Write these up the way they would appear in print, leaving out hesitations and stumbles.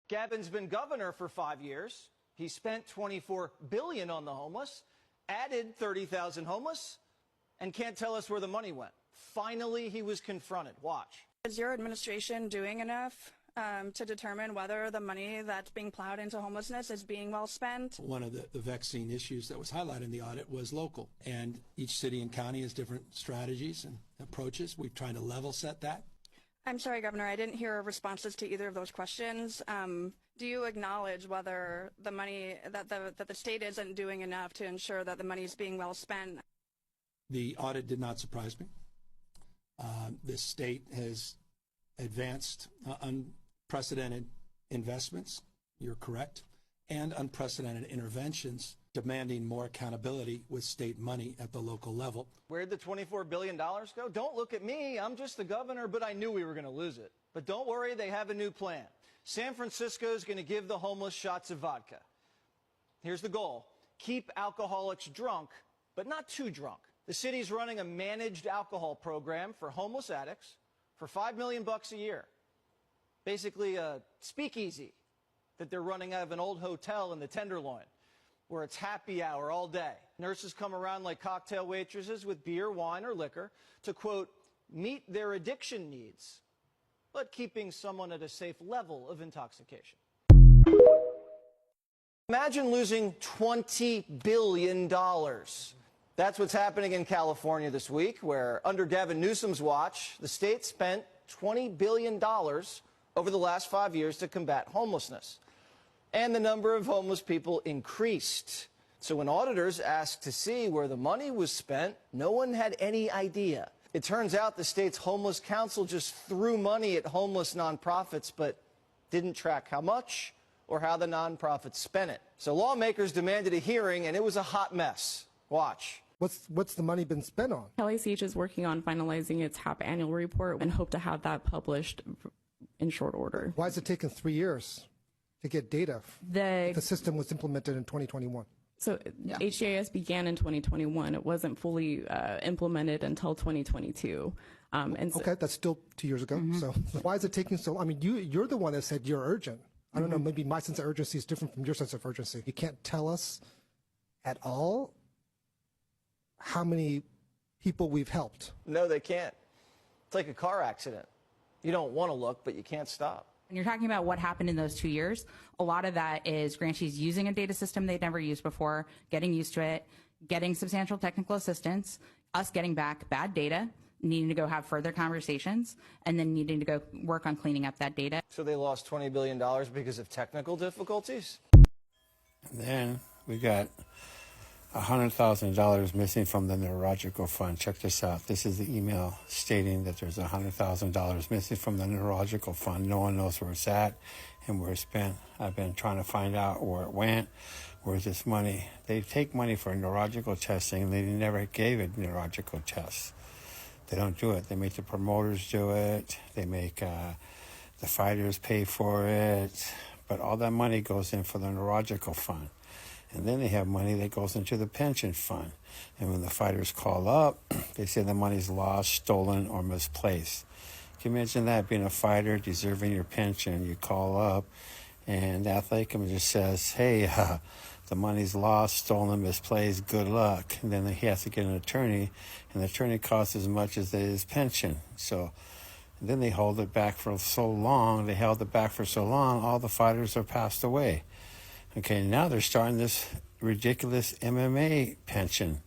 Gavin's been governor for 5 years. He spent $24 billion on the homeless, added 30,000 homeless, and can't tell us where the money went. Finally, he was confronted. Watch. Is your administration doing enough to determine whether the money that's being plowed into homelessness is being well spent? One of the vexing issues that was highlighted in the audit was local, and each city and county has different strategies and approaches. We've tried to level set that. I'm sorry, Governor, I didn't hear responses to either of those questions. Do you acknowledge whether the money that the state isn't doing enough to ensure that the money is being well spent? The audit did not surprise me. The state has advanced unprecedented investments, you're correct, and unprecedented interventions demanding more accountability with state money at the local level. Where'd the $24 billion go? Don't look at me. I'm just the governor, but I knew we were going to lose it. But don't worry, they have a new plan. San Francisco is going to give the homeless shots of vodka. Here's the goal. Keep alcoholics drunk, but not too drunk. The city's running a managed alcohol program for homeless addicts for $5 million a year. Basically a speakeasy that they're running out of an old hotel in the Tenderloin, where it's happy hour all day. Nurses come around like cocktail waitresses with beer, wine, or liquor to, quote, meet their addiction needs, but keeping someone at a safe level of intoxication. Imagine losing $20 billion. That's what's happening in California this week, where under Gavin Newsom's watch, the state spent $20 billion over the last 5 years to combat homelessness. And the number of homeless people increased. So when auditors asked to see where the money was spent, no one had any idea. It turns out the state's homeless council just threw money at homeless nonprofits, but didn't track how much or how the nonprofits spent it. So lawmakers demanded a hearing, and it was a hot mess. Watch. What's the money been spent on? LACH is working on finalizing its HAP annual report and hope to have that published in short order. Why is it taking 3 years to get data? The system was implemented in 2021. So HGIS began in 2021. It wasn't fully implemented until 2022. Okay, that's still 2 years ago. So why is it taking so? I mean, you're the one that said you're urgent. I don't know. Maybe my sense of urgency is different from your sense of urgency. You can't tell us at all how many people we've helped. No, they can't. It's like a car accident. You don't want to look, but you can't stop. When you're talking about what happened in those 2 years, a lot of that is grantees using a data system they'd never used before, getting used to it, getting substantial technical assistance, us getting back bad data, needing to go have further conversations, and then needing to go work on cleaning up that data. So they lost $20 billion because of technical difficulties? And then we got $100,000 missing from the neurological fund. Check this out. This is the email stating that there's $100,000 missing from the neurological fund. No one knows where it's at and where it's spent. I've been trying to find out where it went. Where's this money? They take money for neurological testing, and they never gave it neurological tests. They don't do it. They make the promoters do it. They make the fighters pay for it. But all that money goes in for the neurological fund. And then they have money that goes into the pension fund. And when the fighters call up, they say the money's lost, stolen, or misplaced. Can you imagine that, being a fighter, deserving your pension? You call up, and the athletic committee says, hey, the money's lost, stolen, misplaced, good luck. And then he has to get an attorney, and the attorney costs as much as his pension. So then they hold it back for so long. They held it back for so long, all the fighters are passed away. Okay, now they're starting this ridiculous MMA pension.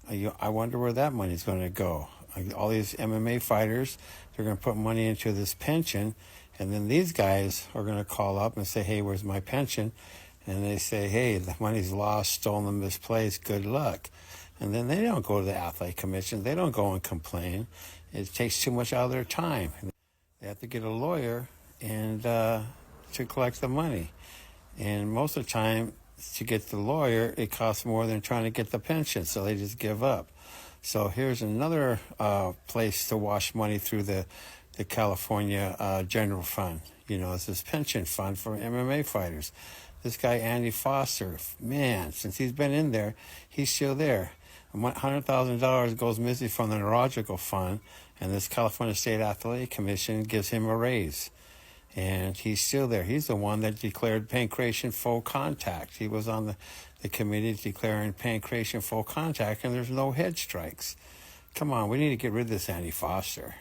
I wonder where that money's going to go. All these MMA fighters, they're going to put money into this pension, and then these guys are going to call up and say, hey, where's my pension? And they say, hey, the money's lost, stolen, misplaced, good luck. And then they don't go to the athletic commission. They don't go and complain. It takes too much out of their time. They have to get a lawyer and to collect the money. And most of the time, to get the lawyer, it costs more than trying to get the pension, so they just give up. So here's another place to wash money through the California general fund. You know, it's this pension fund for MMA fighters. This guy, Andy Foster, man, since he's been in there, he's still there. $100,000 goes missing from the neurological fund, and this California State Athletic Commission gives him a raise. And he's still there. He's the one that declared pancreation full contact. He was on the committee declaring pancreation full contact, and there's no head strikes. Come on, we need to get rid of this Andy Foster.